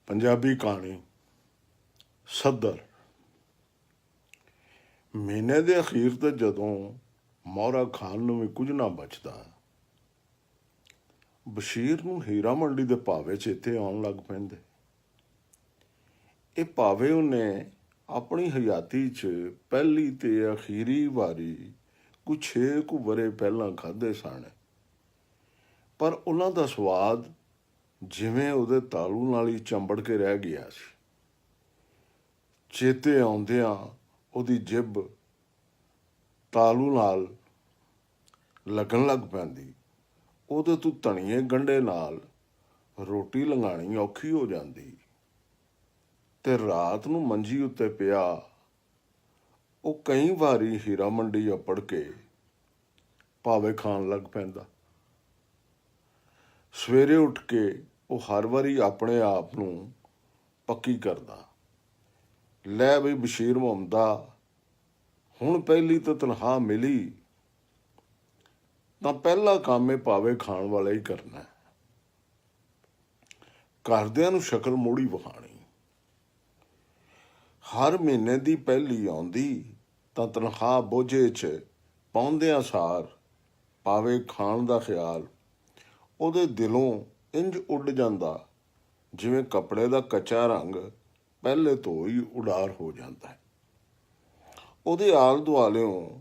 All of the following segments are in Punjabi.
ਪੰਜਾਬੀ ਕਹਾਣੀ ਸੱਦਰ। ਮਹੀਨੇ ਦੇ ਅਖੀਰ ਤੇ ਜਦੋਂ ਮੌਹਰਾ ਖਾਨ ਨੂੰ ਵੀ ਕੁਝ ਨਾ ਬਚਦਾ, ਬਸ਼ੀਰ ਨੂੰ ਹੀਰਾ ਮੰਡੀ ਦੇ ਭਾਵੇ ਚੇਤੇ ਆਉਣ ਲੱਗ ਪੈਂਦੇ। ਇਹ ਭਾਵੇ ਉਹਨੇ ਆਪਣੀ ਹਯਾਤੀ 'ਚ ਪਹਿਲੀ ਤੇ ਅਖੀਰੀ ਵਾਰੀ ਕੁਝ 6 ਕੁ ਵਰੇ ਪਹਿਲਾਂ ਖਾਧੇ ਸਨ, ਪਰ ਉਹਨਾਂ ਦਾ ਸਵਾਦ ਜਿਵੇਂ ਉਹਦੇ ਤਾਲੂ ਨਾਲ ਹੀ ਚੰਬੜ ਕੇ ਰਹਿ ਗਿਆ ਸੀ। ਚੇਤੇ ਆਉਂਦਿਆਂ ਉਹਦੀ ਜਿਭ ਤਾਲੂ ਨਾਲ ਲੱਗਣ ਲੱਗ ਪੈਂਦੀ। ਉਹਦੇ ਤੋਂ ਧਣੀਏ ਗੰਢੇ ਨਾਲ ਰੋਟੀ ਲੰਘਾਣੀ ਔਖੀ ਹੋ ਜਾਂਦੀ ਤੇ ਰਾਤ ਨੂੰ ਮੰਜੀ ਉੱਤੇ ਪਿਆ ਉਹ ਕਈ ਵਾਰੀ ਹੀਰਾ ਮੰਡੀ ਅੱਪੜ ਕੇ ਭਾਵੇ ਖਾਣ ਲੱਗ ਪੈਂਦਾ। ਸਵੇਰੇ ਉੱਠ ਕੇ ਉਹ ਹਰ ਵਾਰੀ ਆਪਣੇ ਆਪ ਨੂੰ ਪੱਕੀ ਕਰਦਾ, ਲੈ ਬਈ ਬਸ਼ੀਰ ਮੁਹੰਮਦਾ, ਹੁਣ ਪਹਿਲੀ ਤਾਂ ਤਨਖਾਹ ਮਿਲੀ ਤਾਂ ਪਹਿਲਾ ਕੰਮ ਇਹ ਭਾਵੇ ਖਾਣ ਵਾਲਾ ਹੀ ਕਰਨਾ। ਘਰਦਿਆਂ ਨੂੰ ਸ਼ਕਲ ਮੋੜੀ ਵਿਖਾਣੀ। ਹਰ ਮਹੀਨੇ ਦੀ ਪਹਿਲੀ ਆਉਂਦੀ ਤਾਂ ਤਨਖਾਹ ਬੋਝੇ 'ਚ ਪਾਉਂਦਿਆਂ ਸਾਰ ਭਾਵੇ ਖਾਣ ਦਾ ਖਿਆਲ ਉਹਦੇ ਦਿਲੋਂ ਇੰਜ ਉੱਡ ਜਾਂਦਾ ਜਿਵੇਂ ਕੱਪੜੇ ਦਾ ਕੱਚਾ ਰੰਗ ਪਹਿਲੇ ਤੋਂ ਹੀ ਉਡਾਰ ਹੋ ਜਾਂਦਾ ਹੈ। ਉਹਦੇ ਆਲ ਦੁਆਲਿਓਂ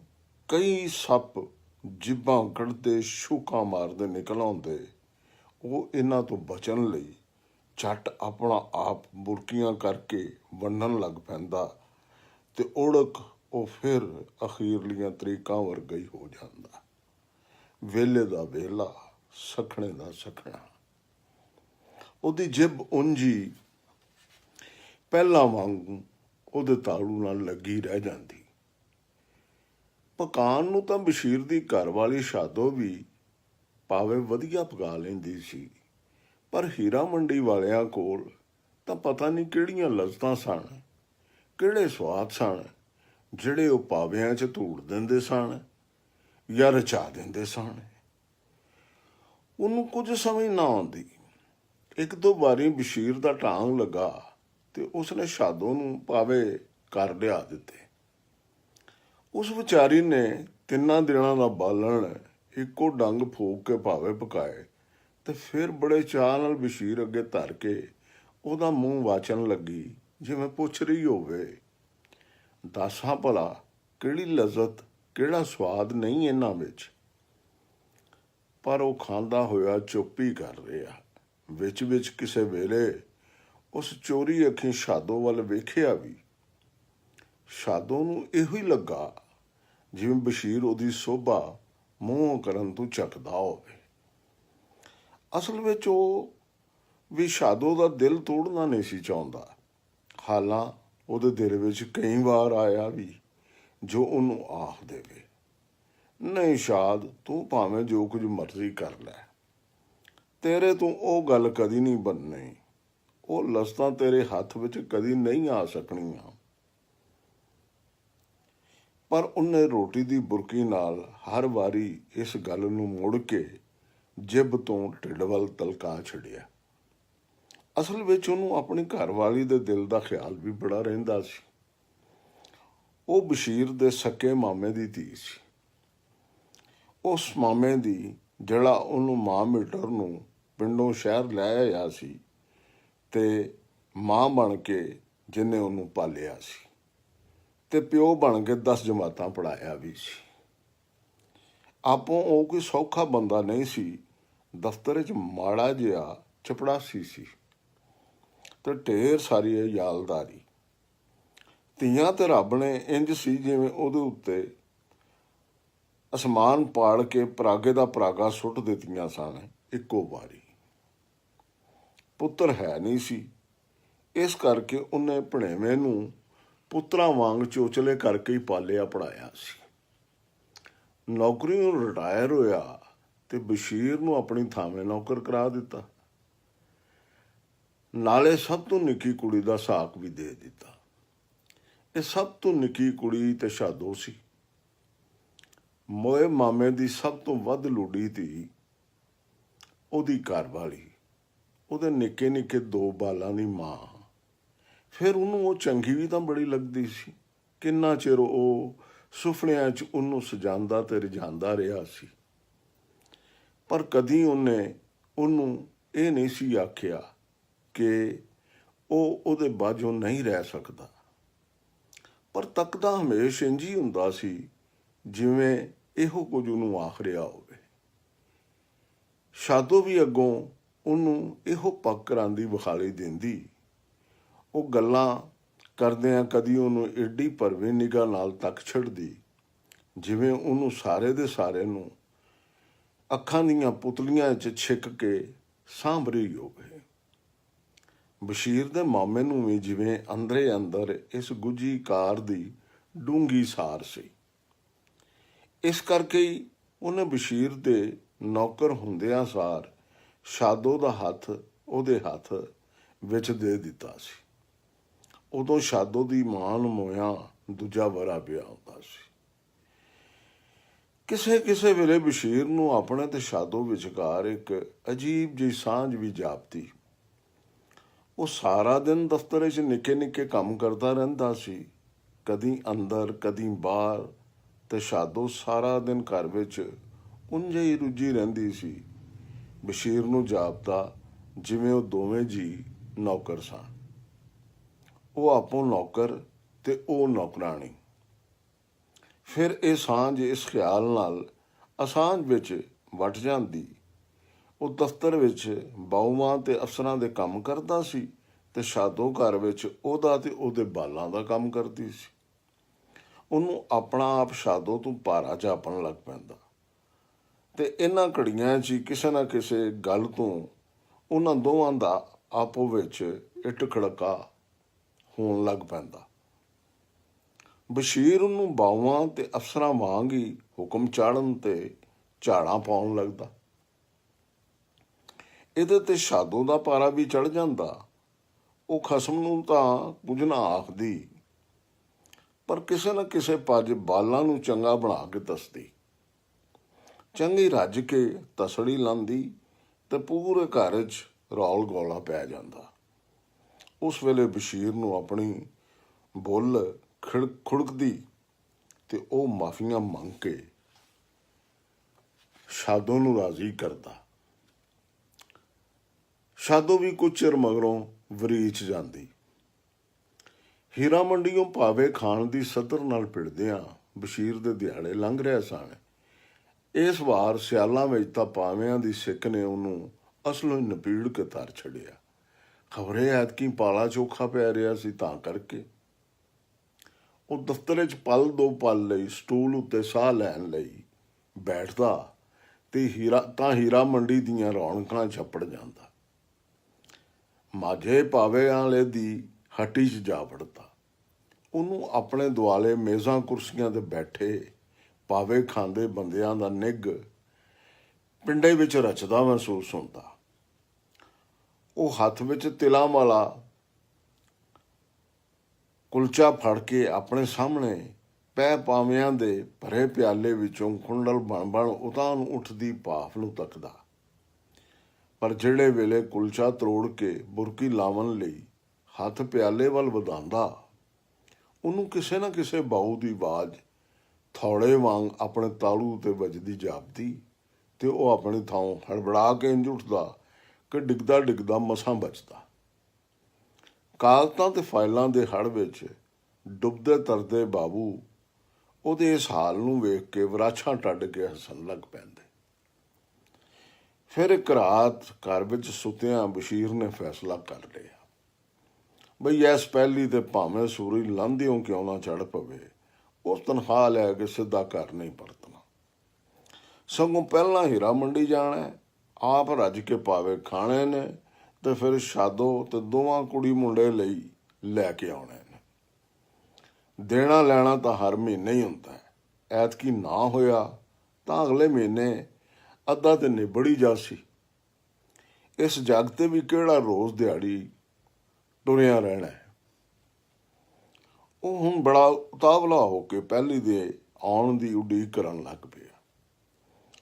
ਕਈ ਸੱਪ ਜਿੱਬਾਂ ਕੱਢਦੇ ਸ਼ੂਕਾਂ ਮਾਰਦੇ ਨਿਕਲ ਆਉਂਦੇ। ਉਹ ਇਹਨਾਂ ਤੋਂ ਬਚਣ ਲਈ ਝੱਟ ਆਪਣਾ ਆਪ ਬੁਰਕੀਆਂ ਕਰਕੇ ਵੰਡਣ ਲੱਗ ਪੈਂਦਾ ਤੇ ਉੜਕ ਉਹ ਫਿਰ ਅਖੀਰਲੀਆਂ ਤਰੀਕਾਂ ਵਰਗਾ ਹੀ ਹੋ ਜਾਂਦਾ। ਵੇਲੇ ਦਾ ਵੇਲਾ, ਸਖਣੇ ਦਾ ਸਖਣਾ। ਉਹਦੀ ਜਿਭ ਉਂਝੀ ਪਹਿਲਾਂ ਵਾਂਗੂ ਉਹਦੇ ਤਾਲੂ ਨਾਲ ਲੱਗੀ ਰਹਿ ਜਾਂਦੀ। ਪਕਾਉਣ ਨੂੰ ਤਾਂ ਬਸ਼ੀਰ ਦੀ ਘਰਵਾਲੀ ਸ਼ਾਦੋ ਵੀ ਭਾਵੇਂ ਵਧੀਆ ਪਕਾ ਲੈਂਦੀ ਸੀ, ਪਰ ਹੀਰਾ ਮੰਡੀ ਵਾਲਿਆਂ ਕੋਲ ਤਾਂ ਪਤਾ ਨਹੀਂ ਕਿਹੜੀਆਂ ਲਜ਼ਤਾਂ ਸਨ, ਕਿਹੜੇ ਸਵਾਦ ਸਨ ਜਿਹੜੇ ਉਹ ਭਾਵਿਆਂ 'ਚ ਧੂੜ ਦਿੰਦੇ ਸਨ ਜਾਂ ਰਚਾ ਦਿੰਦੇ ਸਨ। ਉਹਨੂੰ ਕੁਝ ਸਮਝ ਨਾ ਆਉਂਦੀ। ਇੱਕ ਦੋ ਵਾਰੀ ਬਸ਼ੀਰ ਦਾ ਢਾਂਗ ਲੱਗਾ ਤੇ ਉਸਨੇ ਸ਼ਾਦੋ ਨੂੰ ਭਾਵੇ ਘਰ ਲਿਆ ਦਿੱਤੇ। ਉਸ ਵਿਚਾਰੀ ਨੇ 3 ਦਿਨਾਂ ਦਾ ਬਾਲਣ ਇੱਕੋ ਡੰਗ ਫੂਕ ਕੇ ਭਾਵੇ ਪਕਾਏ ਤੇ ਫਿਰ ਬੜੇ ਚਾਅ ਨਾਲ ਬਸ਼ੀਰ ਅੱਗੇ ਧਰ ਕੇ ਉਹਦਾ ਮੂੰਹ ਵਾਚਣ ਲੱਗੀ ਜਿਵੇਂ ਪੁੱਛ ਰਹੀ ਹੋਵੇ, ਦੱਸਾਂ ਭਲਾ ਕਿਹੜੀ ਲਜ਼ਤ, ਕਿਹੜਾ ਸਵਾਦ ਨਹੀਂ ਇਹਨਾਂ ਵਿੱਚ। ਪਰ ਉਹ ਖਾਂਦਾ ਹੋਇਆ ਚੁੱਪ ਹੀ ਕਰ ਰਿਹਾ। ਵਿੱਚ ਕਿਸੇ ਵੇਲੇ ਉਸ ਚੋਰੀ ਅੱਖੀਂ ਸ਼ਾਦੋ ਵੱਲ ਵੇਖਿਆ ਵੀ। ਸ਼ਾਦੋ ਨੂੰ ਇਹੋ ਹੀ ਲੱਗਾ ਜਿਵੇਂ ਬਸ਼ੀਰ ਉਹਦੀ ਸੋਭਾ ਮੂੰਹ ਕਰਨ ਤੋਂ ਝਕਦਾ ਹੋਵੇ। ਅਸਲ ਵਿੱਚ ਉਹ ਵੀ ਸ਼ਾਦੋ ਦਾ ਦਿਲ ਤੋੜਨਾ ਨਹੀਂ ਸੀ ਚਾਹੁੰਦਾ। ਹਾਲਾਂ ਉਹਦੇ ਦਿਲ ਵਿੱਚ ਕਈ ਵਾਰ ਆਇਆ ਵੀ ਜੋ ਉਹਨੂੰ ਆਖ ਦੇਵੇ, ਨਹੀਂ ਸ਼ਾਦ, ਤੂੰ ਭਾਵੇਂ ਜੋ ਕੁਝ ਮਰਜ਼ੀ ਕਰ ਲੈ, ਤੇਰੇ ਤੋਂ ਉਹ ਗੱਲ ਕਦੀ ਨਹੀਂ ਬਣਨੀ, ਉਹ ਲਜ਼ਤਾਂ ਤੇਰੇ ਹੱਥ ਵਿੱਚ ਕਦੀ ਨਹੀਂ ਆ ਸਕਣੀਆਂ। ਪਰ ਉਹਨੇ ਰੋਟੀ ਦੀ ਬੁਰਕੀ ਨਾਲ ਹਰ ਵਾਰੀ ਇਸ ਗੱਲ ਨੂੰ ਮੁੜ ਕੇ ਜਿਭ ਤੋਂ ਢਿੱਡ ਵੱਲ ਤਲਕਾ ਛੱਡਿਆ। ਅਸਲ ਵਿੱਚ ਉਹਨੂੰ ਆਪਣੀ ਘਰਵਾਲੀ ਦੇ ਦਿਲ ਦਾ ਖਿਆਲ ਵੀ ਬੜਾ ਰਹਿੰਦਾ ਸੀ। ਉਹ ਬਸ਼ੀਰ ਦੇ ਸਕੇ ਮਾਮੇ ਦੀ ਧੀ ਸੀ। ਉਸ ਮਾਮੇ ਦੀ ਜਿਹੜਾ ਉਹਨੂੰ ਮਾਂ ਮੀਟਰ ਨੂੰ ਪਿੰਡੋਂ ਸ਼ਹਿਰ ਲੈ ਆਇਆ ਸੀ ਤੇ ਮਾਂ ਬਣ ਕੇ ਜਿਹਨੇ ਉਹਨੂੰ ਪਾਲਿਆ ਸੀ ਤੇ ਪਿਓ ਬਣ ਕੇ 10 ਜਮਾਤਾਂ ਪੜ੍ਹਾਇਆ ਵੀ ਸੀ। ਆਪੋਂ ਉਹ ਕੋਈ ਸੌਖਾ ਬੰਦਾ ਨਹੀਂ ਸੀ। ਦਫ਼ਤਰ 'ਚ ਮਾੜਾ ਜਿਹਾ ਚਪੜਾਸੀ ਸੀ ਤੇ ਢੇਰ ਸਾਰੀ ਯਾਲਦਾਰੀ। ਧੀਆਂ ਤੇ ਰੱਬ ਨੇ ਇੰਜ ਸੀ ਜਿਵੇਂ ਉਹਦੇ ਉੱਤੇ ਅਸਮਾਨ ਪਾੜ ਕੇ ਪਰਾਗੇ ਦਾ ਪਰਾਗਾ ਸੁੱਟ ਦਿੱਤੀਆਂ ਸਨ ਇੱਕੋ ਵਾਰੀ। ਪੁੱਤਰ ਹੈ ਨਹੀਂ ਸੀ, ਇਸ ਕਰਕੇ ਉਹਨੇ ਭਣੇਵੇਂ ਨੂੰ ਪੁੱਤਰਾਂ ਵਾਂਗ ਚੋਚਲੇ ਕਰਕੇ ਹੀ ਪਾਲਿਆ ਪੜ੍ਹਾਇਆ ਸੀ। ਨੌਕਰੀਓਂ ਰਿਟਾਇਰ ਹੋਇਆ ਤੇ ਬਸ਼ੀਰ ਨੂੰ ਆਪਣੀ ਥਾਵੇਂ ਨੌਕਰ ਕਰਾ ਦਿੱਤਾ। ਨਾਲੇ ਸਭ ਤੋਂ ਨਿੱਕੀ ਕੁੜੀ ਦਾ ਸਾਕ ਵੀ ਦੇ ਦਿੱਤਾ। ਇਹ ਸਭ ਤੋਂ ਨਿੱਕੀ ਕੁੜੀ ਤੇ ਸ਼ਾਦੋ ਸੀ। ਮੋਏ ਮਾਮੇ ਦੀ ਸਭ ਤੋਂ ਵੱਧ ਲੁੱਡੀ ਧੀ ਉਹਦੀ ਘਰਵਾਲੀ ਉਹਦੇ ਨਿੱਕੇ ਨਿੱਕੇ 2 ਬਾਲਾਂ ਦੀ ਮਾਂ। ਫਿਰ ਉਹਨੂੰ ਉਹ ਚੰਗੀ ਵੀ ਤਾਂ ਬੜੀ ਲੱਗਦੀ ਸੀ। ਕਿੰਨਾ ਚਿਰ ਉਹ ਸੁਪਨਿਆਂ 'ਚ ਉਹਨੂੰ ਸਜਾਉਂਦਾ ਤੇ ਰਝਾਉਂਦਾ ਰਿਹਾ ਸੀ, ਪਰ ਕਦੀ ਉਹਨੇ ਉਹਨੂੰ ਇਹ ਨਹੀਂ ਸੀ ਆਖਿਆ ਕਿ ਉਹ ਉਹਦੇ ਬਾਝੋਂ ਨਹੀਂ ਰਹਿ ਸਕਦਾ। ਪਰ ਤੱਕਦਾ ਹਮੇਸ਼ਾ ਇੰਝ ਹੀ ਹੁੰਦਾ ਸੀ ਜਿਵੇਂ ਇਹੋ ਕੁਝ ਉਹਨੂੰ ਆਖ ਰਿਹਾ ਹੋਵੇ। ਸ਼ਾਦੋ ਵੀ ਅੱਗੋਂ ਉਹਨੂੰ ਇਹੋ ਪੱਕ ਕਰਾਂਦੀ ਵਿਖਾਲੀ ਦਿੰਦੀ। ਉਹ ਗੱਲਾਂ ਕਰਦਿਆਂ ਕਦੀ ਉਹਨੂੰ ਏਡੀ ਭਰਵੀਂ ਨਿਗਾਹ ਨਾਲ ਤੱਕ ਛੱਡਦੀ ਜਿਵੇਂ ਉਹਨੂੰ ਸਾਰੇ ਦੇ ਸਾਰੇ ਨੂੰ ਅੱਖਾਂ ਦੀਆਂ ਪੁਤਲੀਆਂ 'ਚ ਛਿੱਕ ਕੇ ਸਾਂਭ ਰਹੀ ਹੋਵੇ। ਬਸ਼ੀਰ ਦੇ ਮਾਮੇ ਨੂੰ ਵੀ ਜਿਵੇਂ ਅੰਦਰੇ ਅੰਦਰ ਇਸ ਗੁੱਝੀ ਕਾਰ ਦੀ ਡੂੰਘੀ ਸਾਰ ਸੀ। ਇਸ ਕਰਕੇ ਹੀ ਉਹਨੇ ਬਸ਼ੀਰ ਦੇ ਨੌਕਰ ਹੁੰਦਿਆਂ ਸਾਰ ਸ਼ਾਦੋ ਦਾ ਹੱਥ ਉਹਦੇ ਹੱਥ ਵਿੱਚ ਦੇ ਦਿੱਤਾ ਸੀ। ਉਦੋਂ ਸ਼ਾਦੋ ਦੀ ਮਾਂ ਨੂੰ ਮੋਇਆ ਦੂਜਾ ਵਰਾ ਪਿਆ ਹੁੰਦਾ ਸੀ। ਕਿਸੇ ਕਿਸੇ ਵੇਲੇ ਬਸ਼ੀਰ ਨੂੰ ਆਪਣੇ ਤੇ ਸ਼ਾਦੋ ਵਿਚਕਾਰ ਇੱਕ ਅਜੀਬ ਜਿਹੀ ਸਾਂਝ ਵੀ ਜਾਪਦੀ। ਉਹ ਸਾਰਾ ਦਿਨ ਦਫ਼ਤਰ ਵਿੱਚ ਨਿੱਕੇ ਨਿੱਕੇ ਕੰਮ ਕਰਦਾ ਰਹਿੰਦਾ ਸੀ, ਕਦੀ ਅੰਦਰ ਕਦੀ ਬਾਹਰ, ਤੇ ਸ਼ਾਦੋ ਸਾਰਾ ਦਿਨ ਘਰ ਵਿੱਚ ਉਂਝ ਹੀ ਰੁੱਝੀ ਰਹਿੰਦੀ ਸੀ। ਬਸ਼ੀਰ ਨੂੰ ਜਾਪਦਾ ਜਿਵੇਂ ਉਹ ਦੋਵੇਂ ਜੀ ਨੌਕਰ ਸਨ। ਉਹ ਆਪੋ ਨੌਕਰ ਤੇ ਉਹ ਨੌਕਰਾਣੀ। ਫਿਰ ਇਹ ਸਾਂਝ ਇਸ ਖਿਆਲ ਨਾਲ ਅਸਾਂਝ ਵਿੱਚ ਵਟ ਜਾਂਦੀ। ਉਹ ਦਫ਼ਤਰ ਵਿੱਚ ਬਾਊਆਂ ਤੇ ਅਫਸਰਾਂ ਦੇ ਕੰਮ ਕਰਦਾ ਸੀ ਤੇ ਸ਼ਾਦੋ ਘਰ ਵਿੱਚ ਉਹਦਾ ਤੇ ਉਹਦੇ ਬਾਲਾਂ ਦਾ ਕੰਮ ਕਰਦੀ ਸੀ। ਉਹਨੂੰ ਆਪਣਾ ਆਪ ਸ਼ਾਦੋ ਤੋਂ ਭਾਰਾ ਜਾਪਣ ਲੱਗ ਪੈਂਦਾ ਤੇ ਇਹਨਾਂ ਘੜੀਆਂ 'ਚ ਕਿਸੇ ਨਾ ਕਿਸੇ ਗੱਲ ਤੋਂ ਉਹਨਾਂ ਦੋਵਾਂ ਦਾ ਆਪੋ ਵਿੱਚ ਇੱਟ ਖੜਕਾ ਹੋਣ ਲੱਗ ਪੈਂਦਾ। ਬਸ਼ੀਰ ਉਹਨੂੰ ਬਾਊਆਂ ਤੇ ਅਫਸਰਾਂ ਵਾਂਗ ਹੀ ਹੁਕਮ ਚਾੜਨ ਤੇ ਝਾੜਾਂ ਪਾਉਣ ਲੱਗਦਾ। ਇਹਦੇ ਤੇ ਸ਼ਾਦੋ ਦਾ ਪਾਰਾ ਵੀ ਚੜ ਜਾਂਦਾ। ਉਹ ਖਸਮ ਨੂੰ ਤਾਂ ਕੁਝ ਨਾ ਆਖਦੀ, ਪਰ ਕਿਸੇ ਨਾ ਕਿਸੇ ਪੱਜ ਬਾਲਾਂ ਨੂੰ ਚੰਗਾ ਬਣਾ ਕੇ ਦੱਸਦੀ। ਚੰਗੀ ਰੱਜ ਕੇ ਤਸੜੀ ਲਾਂਦੀ ਤੇ ਪੂਰੇ ਘਰ 'ਚ ਰੌਲ ਗੋਲਾ ਪੈ ਜਾਂਦਾ। ਉਸ ਵੇਲੇ ਬਸ਼ੀਰ ਨੂੰ ਆਪਣੀ ਬੁੱਲ ਖੁੜਕਦੀ ਤੇ ਉਹ ਮਾਫੀਆਂ ਮੰਗ ਕੇ ਸ਼ਾਦੋ ਨੂੰ ਰਾਜ਼ੀ ਕਰਦਾ। ਸ਼ਾਦੋ ਵੀ ਕੁਝ ਚਿਰ ਮਗਰੋਂ ਵਰੀਚ ਜਾਂਦੀ। ਹੀਰਾ ਮੰਡੀਓਂ ਭਾਵੇ ਖਾਣ ਦੀ ਸਦਰ ਨਾਲ ਪਿੜਦਿਆਂ ਬਸ਼ੀਰ ਦੇ ਦਿਹਾੜੇ ਲੰਘ ਰਹੇ ਸਨ। ਇਸ ਵਾਰ ਸਿਆਲਾਂ ਵਿੱਚ ਤਾਂ ਪਾਵਿਆਂ ਦੀ ਸਿੱਕ ਨੇ ਉਹਨੂੰ ਅਸਲੋਂ ਹੀ ਨਪੀੜ ਕੇ ਧਰ ਛੱਡਿਆ। ਖਬਰੇ ਐਤਕੀ ਪਾਲਾ ਚੋਖਾ ਪੈ ਰਿਹਾ ਸੀ, ਤਾਂ ਕਰਕੇ ਉਹ ਦਫ਼ਤਰ 'ਚ ਪਲ ਦੋ ਪਲ ਲਈ ਸਟੂਲ ਉੱਤੇ ਸਾਹ ਲੈਣ ਲਈ ਬੈਠਦਾ ਤੇ ਹੀਰਾ ਮੰਡੀ ਦੀਆਂ ਰੌਣਕਾਂ ਛੱਪੜ ਜਾਂਦਾ। ਮਾਝੇ ਪਾਵੇ ਵਾਲੇ ਦੀ ਹੱਟੀ 'ਚ ਜਾ ਵੜਦਾ। ਉਹਨੂੰ ਆਪਣੇ ਦੁਆਲੇ ਮੇਜ਼ਾਂ ਕੁਰਸੀਆਂ 'ਤੇ ਬੈਠੇ ਪਾਵੇ ਖਾਂਦੇ ਬੰਦਿਆਂ ਦਾ ਨਿੱਘ ਪਿੰਡੇ ਵਿੱਚ ਰਚਦਾ ਮਹਿਸੂਸ ਹੁੰਦਾ। ਉਹ ਹੱਥ ਵਿੱਚ ਤਿਲਾਂ ਵਾਲਾ ਕੁਲਚਾ ਫੜ ਕੇ ਆਪਣੇ ਸਾਹਮਣੇ ਪੈ ਪਾਵਿਆਂ ਦੇ ਭਰੇ ਪਿਆਲੇ ਵਿੱਚੋਂ ਕੁੰਡਲ ਬਣ ਉਤਾਨ ਉੱਠਦੀ ਭਾਫ ਨੂੰ ਤੱਕਦਾ। ਪਰ ਜਿਹੜੇ ਵੇਲੇ ਕੁਲਚਾ ਤਰੋੜ ਕੇ ਬੁਰਕੀ ਲਾਵਣ ਲਈ ਹੱਥ ਪਿਆਲੇ ਵੱਲ ਵਧਾਉਂਦਾ, ਉਹਨੂੰ ਕਿਸੇ ਨਾ ਕਿਸੇ ਬਾਹੂ ਦੀ ਆਵਾਜ਼ ਥੌੜੇ ਵਾਂਗ ਆਪਣੇ ਤਾਲੂ ਤੇ ਵੱਜਦੀ ਜਾਪਦੀ ਤੇ ਉਹ ਆਪਣੀ ਥਾਂ ਹੜਬੜਾ ਕੇ ਇੰਝ ਉੱਠਦਾ ਕਿ ਡਿੱਗਦਾ ਡਿੱਗਦਾ ਮਸਾਂ ਬਚਦਾ। ਕਾਗਜ਼ਾਂ ਤੇ ਫਾਈਲਾਂ ਦੇ ਹੜ ਵਿੱਚ ਡੁੱਬਦੇ ਤਰਦੇ ਬਾਬੂ ਉਹਦੇ ਇਸ ਹਾਲ ਨੂੰ ਵੇਖ ਕੇ ਵਰਾਛਾਂ ਟੱਡ ਕੇ ਹੱਸਣ ਲੱਗ ਪੈਂਦੇ। ਫਿਰ ਇੱਕ ਰਾਤ ਘਰ ਵਿੱਚ ਸੁੱਤਿਆਂ ਬਸ਼ੀਰ ਨੇ ਫੈਸਲਾ ਕਰ ਲਿਆ ਬਈ ਇਸ ਪਹਿਲੀ ਤੇ ਭਾਵੇਂ ਸੂਰੀ ਲਾਂਘਿਓਂ ਕਿਉਂ ਨਾ ਚੜ ਪਵੇ, ਉਸ ਤਨਖਾਹ ਲੈ ਕੇ ਸਿੱਧਾ ਘਰ ਨਹੀਂ ਪਰਤਣਾ। ਸਗੋਂ ਪਹਿਲਾਂ ਹੀਰਾ ਮੰਡੀ ਜਾਣਾ, ਆਪ ਰੱਜ ਕੇ ਪਾਵੇ ਖਾਣੇ ਨੇ ਤੇ ਫਿਰ ਸ਼ਾਦੋ ਤੇ ਦੋਵਾਂ ਕੁੜੀ ਮੁੰਡੇ ਲਈ ਲੈ ਕੇ ਆਉਣੇ ਨੇ। ਦੇਣਾ ਲੈਣਾ ਤਾਂ ਹਰ ਮਹੀਨੇ ਹੀ ਹੁੰਦਾ ਹੈ। ਐਤਕੀ ਨਾ ਹੋਇਆ ਤਾਂ ਅਗਲੇ ਮਹੀਨੇ ਅੱਧਾ ਤੇ ਨਿਬੜ ਹੀ ਜਾਸੀ। ਇਸ ਜੱਗ ਤੇ ਵੀ ਕਿਹੜਾ ਰੋਜ਼ ਦਿਹਾੜੀ ਟੁਰਿਆ ਰਹਿਣਾ ਹੈ। ਉਹ ਹੁਣ ਬੜਾ ਉਤਾਵਲਾ ਹੋ ਕੇ ਪਹਿਲੀ ਦੇ ਆਉਣ ਦੀ ਉਡੀਕ ਕਰਨ ਲੱਗ ਪਿਆ।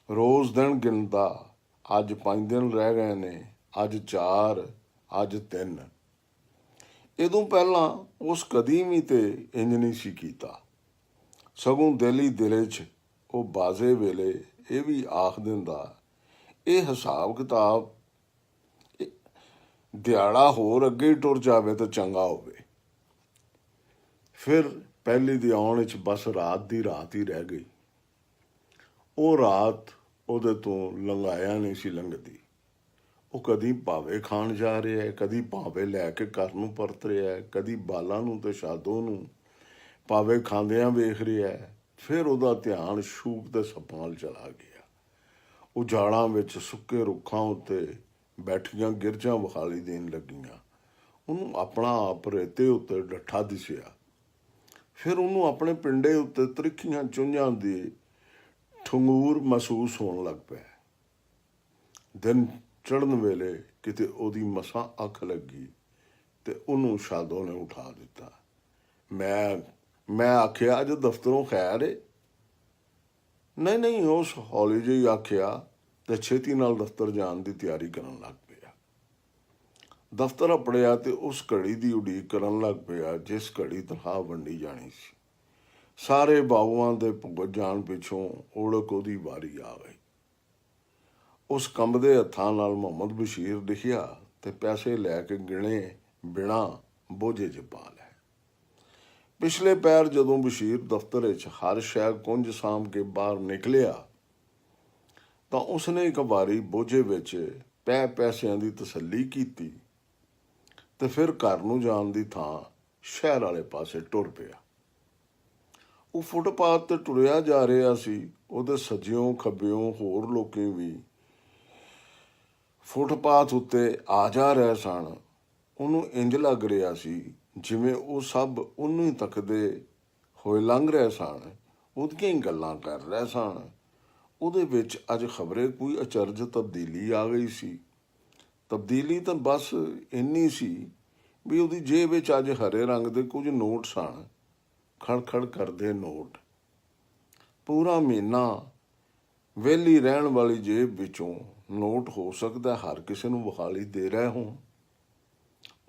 ਰੋਜ਼ ਦਿਨ ਗਿਣਦਾ, ਅੱਜ 5 ਦਿਨ ਰਹਿ ਗਏ ਨੇ, ਅੱਜ 4, ਅੱਜ 3। ਇਦੋਂ ਪਹਿਲਾਂ ਉਸ ਕਦੀ ਵੀ ਤੇ ਇੰਜ ਨਹੀਂ ਸੀ ਕੀਤਾ। ਸਗੋਂ ਦਿਲ ਹੀ ਦਿਲੇ 'ਚ ਉਹ ਬਾਜ਼ੇ ਵੇਲੇ ਇਹ ਵੀ ਆਖ ਦਿੰਦਾ, ਇਹ ਹਿਸਾਬ ਕਿਤਾਬ ਦਿਹਾੜਾ ਹੋਰ ਅੱਗੇ ਹੀ ਟੁਰ ਜਾਵੇ ਤਾਂ ਚੰਗਾ ਹੋਵੇ। ਫਿਰ ਪਹਿਲੀ ਦੇ ਆਉਣ ਵਿੱਚ ਬਸ ਰਾਤ ਦੀ ਰਾਤ ਹੀ ਰਹਿ ਗਈ। ਉਹ ਰਾਤ ਉਹਦੇ ਤੋਂ ਲੰਘਾਇਆ ਨਹੀਂ ਸੀ ਲੰਘਦੀ। ਉਹ ਕਦੀ ਭਾਵੇ ਖਾਣ ਜਾ ਰਿਹਾ ਹੈ, ਕਦੀ ਭਾਵੇ ਲੈ ਕੇ ਘਰ ਨੂੰ ਪਰਤ ਰਿਹਾ ਹੈ, ਕਦੀ ਬਾਲਾਂ ਨੂੰ ਤੇ ਸ਼ਾਦੋ ਨੂੰ ਭਾਵੇਂ ਖਾਂਦਿਆਂ ਵੇਖ ਰਿਹਾ ਹੈ। ਫਿਰ ਉਹਦਾ ਧਿਆਨ ਸ਼ੂਕ ਦੇ ਸੱਪਾਂ ਵੱਲ ਚਲਾ ਗਿਆ। ਉਜਾੜਾਂ ਵਿੱਚ ਸੁੱਕੇ ਰੁੱਖਾਂ ਉੱਤੇ ਬੈਠੀਆਂ ਗਿਰਜਾਂ ਵਿਖਾਲੀ ਦੇਣ ਲੱਗੀਆਂ। ਉਹਨੂੰ ਆਪਣਾ ਆਪ ਰੇਤੇ ਉੱਤੇ ਡੱਠਾ ਦਿਸਿਆ। ਫਿਰ ਉਹਨੂੰ ਆਪਣੇ ਪਿੰਡੇ ਉੱਤੇ ਤ੍ਰਿੱਖੀਆਂ ਚੁੰਝਾਂ ਦੀ ਠੰਗੂਰ ਮਹਿਸੂਸ ਹੋਣ ਲੱਗ ਪਿਆ। ਦਿਨ ਚੜ੍ਹਨ ਵੇਲੇ ਕਿਤੇ ਉਹਦੀ ਮਸਾਂ ਅੱਖ ਲੱਗੀ ਤੇ ਉਹਨੂੰ ਸ਼ਾਦੋ ਨੇ ਉਠਾ ਦਿੱਤਾ। ਮੈਂ ਆਖਿਆ, ਅੱਜ ਦਫ਼ਤਰੋਂ ਖੈਰ ਏ? ਨਹੀਂ, ਉਸ ਹੌਲੀ ਜਿਹੀ ਆਖਿਆ ਤੇ ਛੇਤੀ ਨਾਲ ਦਫ਼ਤਰ ਜਾਣ ਦੀ ਤਿਆਰੀ ਕਰਨ ਲੱਗ ਪਿਆ। ਦਫ਼ਤਰ ਅਪੜਿਆ ਤੇ ਉਸ ਘੜੀ ਦੀ ਉਡੀਕ ਕਰਨ ਲੱਗ ਪਿਆ ਜਿਸ ਘੜੀ ਤਨਖਾਹ ਵੰਡੀ ਜਾਣੀ ਸੀ। ਸਾਰੇ ਬਾਬੂਆਂ ਦੇ ਭੁਗਤ ਜਾਣ ਪਿੱਛੋਂ ਓੜਕ ਉਹਦੀ ਵਾਰੀ ਆ ਗਈ। ਉਸ ਕੰਬਦੇ ਹੱਥਾਂ ਨਾਲ ਮੁਹੰਮਦ ਬਸ਼ੀਰ ਲਿਖਿਆ ਤੇ ਪੈਸੇ ਲੈ ਕੇ ਗਿਣੇ ਬਿਨਾਂ ਬੋਝੇ 'ਚ ਪਾ ਲਏ। ਪਿਛਲੇ ਪੈਰ ਜਦੋਂ ਬਸ਼ੀਰ ਦਫ਼ਤਰ ਵਿੱਚ ਹਰ ਸ਼ੈ ਕੁੰਝ ਸਾਂਭ ਕੇ ਬਾਹਰ ਨਿਕਲਿਆ ਤਾਂ ਉਸਨੇ ਇੱਕ ਵਾਰੀ ਬੋਝੇ ਵਿੱਚ ਪੈਸਿਆਂ ਦੀ ਤਸੱਲੀ ਕੀਤੀ ਤੇ ਫਿਰ ਘਰ ਨੂੰ ਜਾਣ ਦੀ ਥਾਂ ਸ਼ਹਿਰ ਵਾਲੇ ਪਾਸੇ ਟੁਰ ਪਿਆ। ਉਹ ਫੁੱਟਪਾਥ ਤੇ ਟੁਰਿਆ ਜਾ ਰਿਹਾ ਸੀ। ਉਹਦੇ ਸੱਜਿਓਂ ਖੱਬਿਓਂ ਹੋਰ ਲੋਕੀ ਵੀ ਫੁੱਟਪਾਥ ਉੱਤੇ ਆ ਜਾ ਰਹੇ ਸਨ। ਉਹਨੂੰ ਇੰਜ ਲੱਗ ਰਿਹਾ ਸੀ ਜਿਵੇਂ ਉਹ ਸਭ ਉਹਨੂੰ ਹੀ ਤੱਕਦੇ ਹੋਏ ਲੰਘ ਰਹੇ ਸਨ, ਉਹਦੀਆਂ ਹੀ ਗੱਲਾਂ ਕਰ ਰਹੇ ਸਨ। ਉਹਦੇ ਵਿੱਚ ਅੱਜ ਖਬਰੇ ਕੋਈ ਅਚਰਜ ਤਬਦੀਲੀ ਆ ਗਈ ਸੀ। ਤਬਦੀਲੀ ਤਾਂ ਬਸ ਇੰਨੀ ਸੀ ਵੀ ਉਹਦੀ ਜੇਬ ਵਿੱਚ ਅੱਜ ਹਰੇ ਰੰਗ ਦੇ ਕੁਝ ਨੋਟ ਸਨ, ਖੜ ਕਰਦੇ ਨੋਟ। ਪੂਰਾ ਮਹੀਨਾ ਵਿਹਲੀ ਰਹਿਣ ਵਾਲੀ ਜੇਬ ਵਿੱਚੋਂ ਨੋਟ ਹੋ ਸਕਦਾ ਹਰ ਕਿਸੇ ਨੂੰ ਵਿਖਾਲੀ ਦੇ ਰਹੇ ਹੋਣ।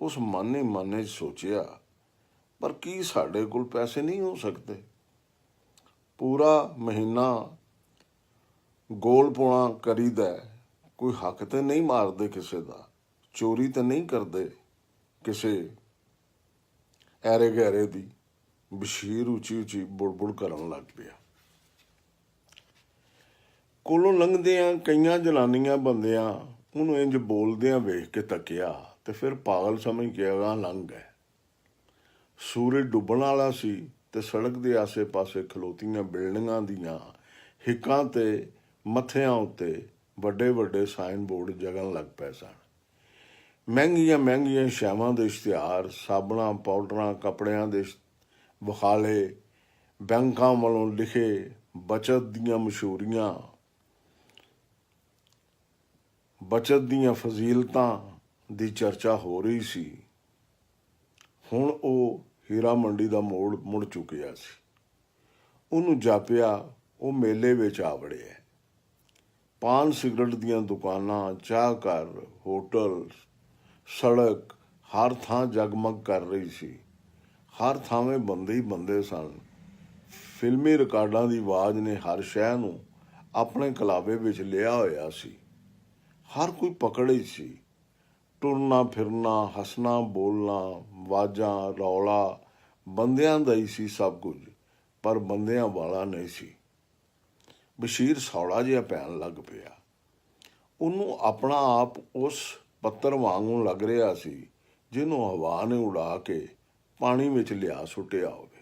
ਉਸ ਮਨ 'ਚ ਸੋਚਿਆ, ਪਰ ਕੀ ਸਾਡੇ ਕੋਲ ਪੈਸੇ ਨਹੀਂ ਹੋ ਸਕਦੇ? ਪੂਰਾ ਮਹੀਨਾ ਗੋਲ ਪੋਣਾ ਕਰੀਦਾ, ਕੋਈ ਹੱਕ ਤੇ ਨਹੀਂ ਮਾਰਦੇ ਕਿਸੇ ਦਾ, ਚੋਰੀ ਤਾਂ ਨਹੀਂ ਕਰਦੇ ਕਿਸੇ ਐਰੇ ਗੈਰੇ ਦੀ। ਬਸ਼ੀਰ ਉੱਚੀ ਬੁੜਬੁੜ ਕਰਨ ਲੱਗ ਪਿਆ। ਕੋਲੋਂ ਲੰਘਦਿਆਂ ਕਈਆਂ ਜਨਾਨੀਆਂ ਬੰਦਿਆਂ ਉਹਨੂੰ ਇੰਜ ਬੋਲਦਿਆਂ ਵੇਖ ਕੇ ਤੱਕਿਆ ਤੇ ਫਿਰ ਪਾਗਲ ਸਮਝ ਕੇ ਅਗਾਂਹ ਲੰਘ ਗਏ। ਸੂਰਜ ਡੁੱਬਣ ਵਾਲਾ ਸੀ ਤੇ ਸੜਕ ਦੇ ਆਸੇ-ਪਾਸੇ ਖਲੋਤੀਆਂ ਬਿਲਡਿੰਗਾਂ ਦੀਆਂ ਹਿੱਕਾਂ ਤੇ ਮੱਥਿਆਂ ਉੱਤੇ ਵੱਡੇ ਸਾਈਨ ਬੋਰਡ ਜਗਣ ਲੱਗ ਪਏ ਸਨ। ਮਹਿੰਗੀਆਂ ਸ਼ੈਵਾਂ ਦੇ ਇਸ਼ਤਿਹਾਰ, ਸਾਬਣਾਂ, ਪਾਊਡਰਾਂ, ਕੱਪੜਿਆਂ ਦੇ ਵਿਖਾਲੇ, ਬੈਂਕਾਂ ਵੱਲੋਂ ਲਿਖੇ ਬੱਚਤ ਦੀਆਂ ਮਸ਼ਹੂਰੀਆਂ, ਬੱਚਤ ਦੀਆਂ ਫਜ਼ੀਲਤਾਂ ਦੀ ਚਰਚਾ ਹੋ ਰਹੀ ਸੀ। ਹੁਣ ਉਹ ਹੀਰਾ ਮੰਡੀ ਦਾ ਮੋੜ ਮੁੜ ਚੁੱਕਿਆ ਸੀ। ਉਹਨੂੰ ਜਾਪਿਆ ਉਹ ਮੇਲੇ ਵਿੱਚ ਆ ਵੜਿਆ। ਪਾਨ ਸਿਗਰਟ ਦੀਆਂ ਦੁਕਾਨਾਂ, ਚਾਹ ਘਰ, ਹੋਟਲ, ਸੜਕ ਹਰ ਥਾਂ ਜਗਮਗ ਕਰ ਰਹੀ ਸੀ। ਹਰ ਥਾਵੇਂ ਬੰਦੇ ਹੀ ਬੰਦੇ ਸਨ। ਫਿਲਮੀ ਰਿਕਾਰਡਾਂ ਦੀ ਆਵਾਜ਼ ਨੇ ਹਰ ਸ਼ਹਿ ਨੂੰ ਆਪਣੇ ਕਲਾਵੇ ਵਿੱਚ ਲਿਆ ਹੋਇਆ ਸੀ। ਹਰ ਕੋਈ ਪਕੜ ਹੀ ਸੀ। ਟੁਰਨਾ ਫਿਰਨਾ, ਹੱਸਣਾ ਬੋਲਣਾ, ਆਵਾਜ਼ਾਂ, ਰੌਲਾ ਬੰਦਿਆਂ ਦਾ ਹੀ ਸੀ ਸਭ ਕੁਝ, ਪਰ ਬੰਦਿਆਂ ਵਾਲਾ ਨਹੀਂ ਸੀ। ਬਸ਼ੀਰ ਸੌਲਾ ਜਿਹਾ ਪੈਣ ਲੱਗ ਪਿਆ। ਉਹਨੂੰ ਆਪਣਾ ਆਪ ਉਸ ਪੱਤਰ ਵਾਂਗੂ ਲੱਗ ਰਿਹਾ ਸੀ ਜਿਹਨੂੰ ਹਵਾ ਨੇ ਉਡਾ ਕੇ ਪਾਣੀ ਵਿੱਚ ਲਿਆ ਸੁੱਟਿਆ ਹੋਵੇ,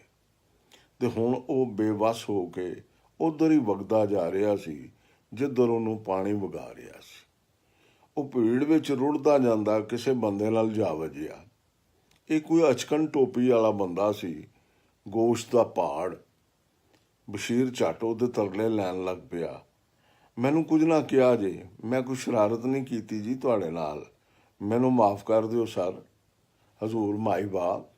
ਤੇ ਹੁਣ ਉਹ ਬੇਵੱਸ ਹੋ ਕੇ ਉੱਧਰ ਹੀ ਵਗਦਾ ਜਾ ਰਿਹਾ ਸੀ ਜਿੱਧਰ ਉਹਨੂੰ ਪਾਣੀ ਵਗਾ ਰਿਹਾ ਸੀ। ਉਹ ਭੀੜ ਵਿੱਚ ਰੁੜਦਾ ਜਾਂਦਾ ਕਿਸੇ ਬੰਦੇ ਨਾਲ ਜਾ ਵੱਜਿਆ। ਇਹ ਕੋਈ ਅਚਕਨ ਟੋਪੀ ਵਾਲਾ ਬੰਦਾ ਸੀ, ਗੋਸ਼ਤ ਦਾ ਪਹਾੜ। ਬਸ਼ੀਰ ਝੱਟ ਉਹਦੇ ਤਰਲੇ ਲੈਣ ਲੱਗ ਪਿਆ। ਮੈਨੂੰ ਕੁਝ ਨਾ ਕਿਹਾ ਜੇ, ਮੈਂ ਕੋਈ ਸ਼ਰਾਰਤ ਨਹੀਂ ਕੀਤੀ ਜੀ ਤੁਹਾਡੇ ਨਾਲ, ਮੈਨੂੰ ਮਾਫ ਕਰ ਦਿਓ ਸਰ, ਹਜ਼ੂਰ ਮਾਈ ਬਾਪ।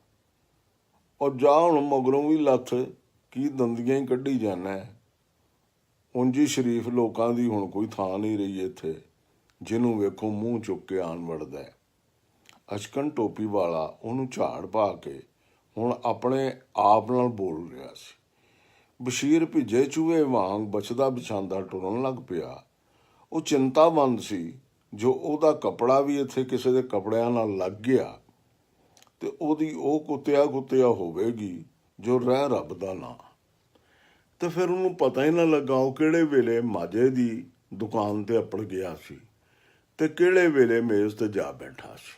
ਔਰ ਜਾ ਹੁਣ ਮਗਰੋਂ ਵੀ ਲੱਥ, ਕੀ ਦੰਦੀਆਂ ਹੀ ਕੱਢੀ ਜਾਣਾ। ਉਂਝ ਹੀ ਸ਼ਰੀਫ ਲੋਕਾਂ ਦੀ ਹੁਣ ਕੋਈ ਥਾਂ ਨਹੀਂ ਰਹੀ ਇੱਥੇ। ਜਿਹਨੂੰ ਵੇਖੋ ਮੂੰਹ ਚੁੱਕ ਕੇ ਆਣ ਵੜਦਾ ਹੈ। ਅਚਕਨ ਟੋਪੀ ਵਾਲਾ ਉਹਨੂੰ ਝਾੜ ਪਾ ਕੇ ਹੁਣ ਆਪਣੇ ਆਪ ਨਾਲ ਬੋਲ ਰਿਹਾ ਸੀ। ਬਸ਼ੀਰ ਭਿੱਜੇ ਚੂਹੇ ਵਾਂਗ ਬਚਦਾ ਬਿਛਾਂਦਾ ਟੁਰਨ ਲੱਗ ਪਿਆ। ਉਹ ਚਿੰਤਾਮੰਦ ਸੀ ਜੋ ਉਹਦਾ ਕੱਪੜਾ ਵੀ ਇੱਥੇ ਕਿਸੇ ਦੇ ਕੱਪੜਿਆਂ ਨਾਲ ਲੱਗ ਗਿਆ ਤੇ ਉਹਦੀ ਉਹ ਕੁੱਤਿਆ ਹੋਵੇਗੀ ਜੋ ਰਹਿ ਰੱਬ ਦਾ ਨਾਂ। ਤੇ ਫਿਰ ਉਹਨੂੰ ਪਤਾ ਹੀ ਨਾ ਲੱਗਾ ਉਹ ਕਿਹੜੇ ਵੇਲੇ ਮਾਝੇ ਦੀ ਦੁਕਾਨ ਤੇ ਅੱਪੜ ਗਿਆ ਸੀ ਤੇ ਕਿਹੜੇ ਵੇਲੇ ਮੇਜ਼ ਤੇ ਜਾ ਬੈਠਾ ਸੀ।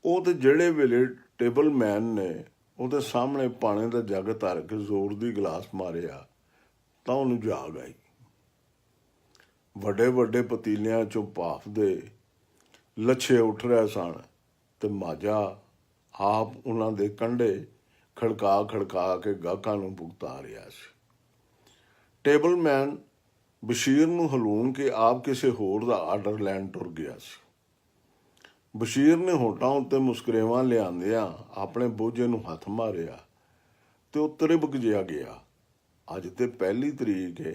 ਉਹ ਤੇ ਜਿਹੜੇ ਵੇਲੇ ਟੇਬਲ ਮੈਨ ਨੇ ਉਹਦੇ ਸਾਹਮਣੇ ਪਾਣੀ ਦਾ ਜੱਗ ਧਰ ਕੇ ਜ਼ੋਰ ਦੀ ਗਲਾਸ ਮਾਰਿਆ ਤਾਂ ਉਹਨੂੰ ਜਾਗ ਆਈ। ਵੱਡੇ ਵੱਡੇ ਪਤੀਲਿਆਂ ਚੋਂ ਭਾਫ ਦੇ ਲੱਛੇ ਉੱਠ ਰਹੇ ਸਨ ਤੇ ਮਾਝਾ ਆਪ ਉਹਨਾਂ ਦੇ ਕੰਢੇ ਖੜਕਾ ਕੇ ਗਾਹਕਾਂ ਨੂੰ ਭੁਗਤਾ ਰਿਹਾ ਸੀ। ਟੇਬਲ ਮੈਨ ਬਸ਼ੀਰ ਨੂੰ ਹਲੂਣ ਕੇ ਆਪ ਕਿਸੇ ਹੋਰ ਦਾ ਆਰਡਰ ਲੈਣ ਟੁਰ ਗਿਆ ਸੀ। ਬਸ਼ੀਰ ਨੇ ਹੋਠਾਂ ਉੱਤੇ ਮੁਸਕਰੇਵਾਂ ਲਿਆਂਦਿਆਂ ਆਪਣੇ ਬੋਝੇ ਨੂੰ ਹੱਥ ਮਾਰਿਆ ਤੇ ਉਹ ਤ੍ਰਿਭਕ ਜਿਹਾ ਗਿਆ। ਅੱਜ ਤੇ 1 ਤਰੀਕ ਹੈ,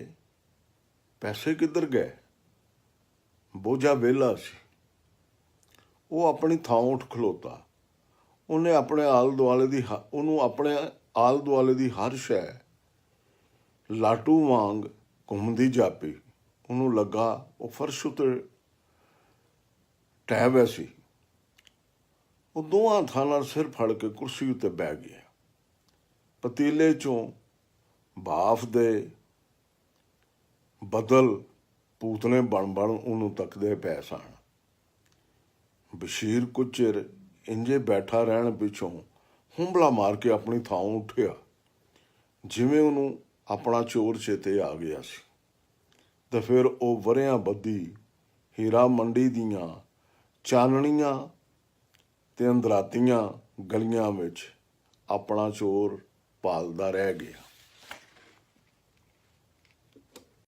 ਪੈਸੇ ਕਿੱਧਰ ਗਏ? ਬੋਝਾ ਵਿਹਲਾ ਸੀ। ਉਹ ਆਪਣੀ ਥਾਂ ਉੱਠ ਖਲੋਤਾ। ਉਹਨੂੰ ਆਪਣੇ ਆਲੇ ਦੁਆਲੇ ਦੀ ਹਰ ਸ਼ੈ ਲਾਟੂ ਵਾਂਗ ਘੁੰਮਦੀ ਜਾਪੀ। ਉਹਨੂੰ ਲੱਗਾ ਉਹ ਫਰਸ਼ ਉੱਤੇ ਟਹਿ ਪਿਆ ਸੀ। ਉਹ ਦੋਹਾਂ ਹੱਥਾਂ ਨਾਲ ਸਿਰ ਫੜ ਕੇ ਕੁਰਸੀ ਉੱਤੇ ਬਹਿ ਗਿਆ। ਪਤੀਲੇ ਚੋਂ ਭਾਫ ਦੇ ਬਦਲ ਪੂਤਨੇ ਬਣ ਉਹਨੂੰ ਤੱਕਦੇ ਪਏ ਸਨ। ਬਸ਼ੀਰ ਕੁਝ ਚਿਰ ਇੰਜੇ ਬੈਠਾ ਰਹਿਣ ਪਿੱਛੋਂ ਹੁੰਬਲਾ ਮਾਰ ਕੇ ਆਪਣੀ ਥਾਂ ਉੱਠਿਆ, ਜਿਵੇਂ ਉਹਨੂੰ ਆਪਣਾ ਚੋਰ ਚੇਤੇ ਆ ਗਿਆ ਸੀ। ਤੇ ਫਿਰ ਉਹ ਵਰਿਆਂ ਬੱਧੀ ਹੀਰਾ ਮੰਡੀ ਦੀਆਂ ਚਾਨਣੀਆਂ ਤੇ ਅੰਦਰਾਤੀਆਂ ਗਲੀਆਂ ਵਿੱਚ ਆਪਣਾ ਚੋਰ ਭਾਲਦਾ ਰਹਿ ਗਿਆ।